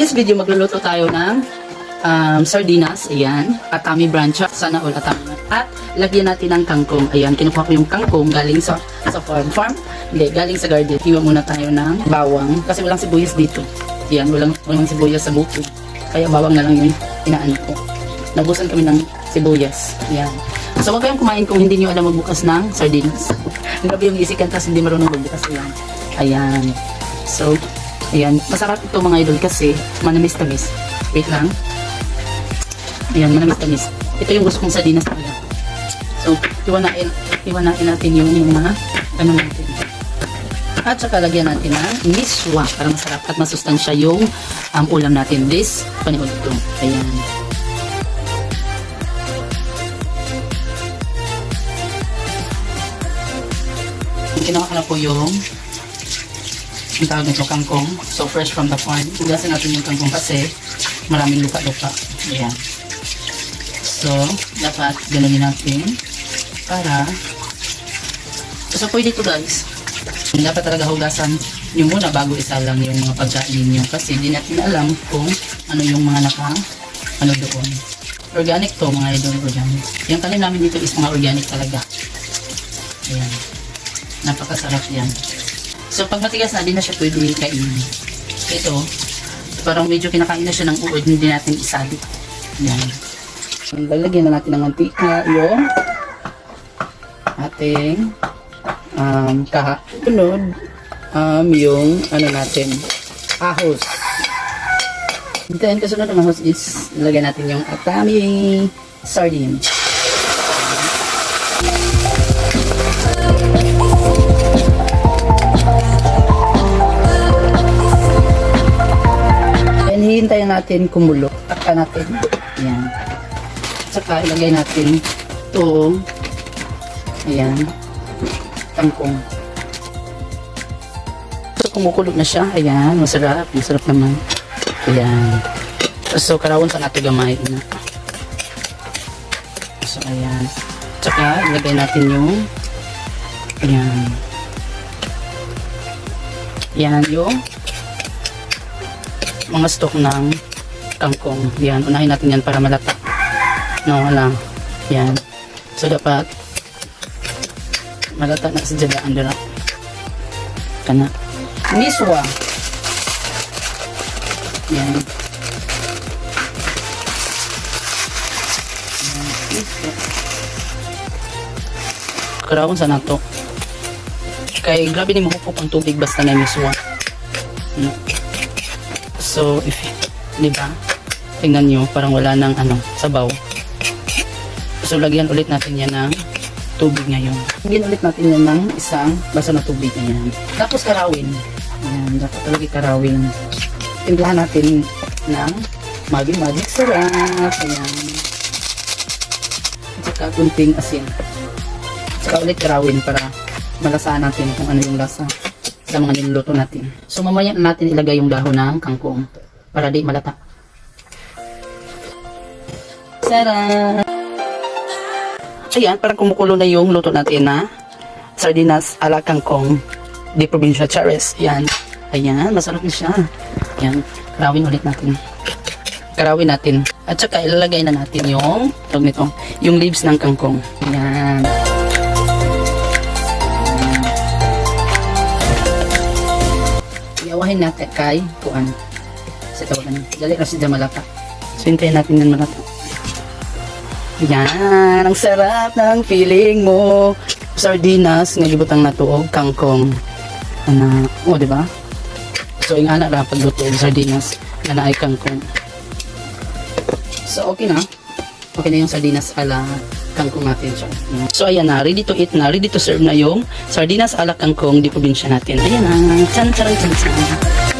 today's video, magluluto tayo ng sardinas. Ayan. Atami branch. Sana all atami. At lagyan natin ng kangkong. Ayan. Kinukuha ko yung kangkong galing sa farm. Hindi, galing sa garden. Hiwa muna tayo ng bawang. Kasi walang sibuyas dito. Ayan. Walang sibuyas sa bukid. Kaya bawang na lang yung inaan ko. Nabusan kami ng sibuyas. Ayan. So, huwag kayong kumain kung hindi nyo alam magbukas ng sardinas. Grabe yung isikan kasi hindi marunong magbukas. Ayan. Ayan. So, ayan. Masarap ito mga idol kasi manamis-tamis. Wait lang. Ayan, manamis-tamis. Ito yung gusto kong sardinas talaga. So, iwanain natin yung mga ano natin. At saka lagyan natin ng miswa para masarap at masustansya yung ulam natin this panihon ito. Ayan. Ginawa ko na po yung tawag nito kangkong. So, fresh from the farm. Hugasan natin yung kangkong kasi maraming lupa-lupa. Ayan. So, dapat ganonin natin para so, pwede ito guys. Dapat talaga hugasan nyo muna bago isalang yung mga pagkain ninyo kasi hindi natin alam kung ano yung mga ano doon. Organic to mga idol, organic. Yung tanim namin dito is mga organic talaga. Ayan. Napakasarap yan. So, pag matigas na, di na siya pwede kainin. Ito, parang medyo kinakain na siya ng uod, hindi natin isali. Yan. Lalagyan na natin ng mantika yung ating kasunod yung ano natin, ahos. Then, kasunod ng ahos is lalagyan natin yung atami sardines. Hintayin natin kumulo. Takpan natin. Ayan. Saka ilagay natin ito. Ayan. Kangkong. So, kumukulog na siya. Ayan. Masarap. Masarap naman. Ayan. So, karawon sa natin gamay na. So, ayan. Saka ilagay natin yung ayan. Ayan yung mga stock ng kangkong. Yan, unahin natin yan para malata. No, wala. Yan. So, dapat malata na sa dyan ang dira. Kana. Miswa. Yan. Karawon sa nato. Kay grabe ni mahupok ang tubig basta na miswa. No. So, di ba? Tingnan nyo, parang wala nang sabaw. So, lagyan ulit natin yan ng tubig ngayon. Lagyan ulit natin yan ng isang baso na tubig. Ayan. Tapos karawin. Ayan, dapat talaga karawin. Timplahan natin ng magic sarap. Ayan. At saka kunting asin. At saka ulit karawin para malasahan natin kung ano yung lasa sa mga niluluto natin. So, mamaya natin ilagay yung dahon ng kangkong para di malata. Sarap! Ayan, parang kumukulo na yung luto natin na sardinas ala kangkong di probinsya Chares. Ayan. Ayan, masarap na siya. Ayan, karawin ulit natin. Karawin natin. At saka ilalagay na natin yung yung leaves ng kangkong. Ayan. Iawahin natin kay kuan sa tawagan. Dali na siya malata. So, hintayin natin yan malata. Yan. Ang sarap ng feeling mo. Sardinas, nalibutang natuog, kangkong. O, diba? So, yung anak na pagluto ng sardinas, na ay kangkong. So, okay na. Okay na yung sardinas ala kangkong natin siya. So, ayan na. Ready to eat na. Ready to serve na yung sardinas ala kangkong di probinsya natin. Ayan na. Chan, chan, chan, chan.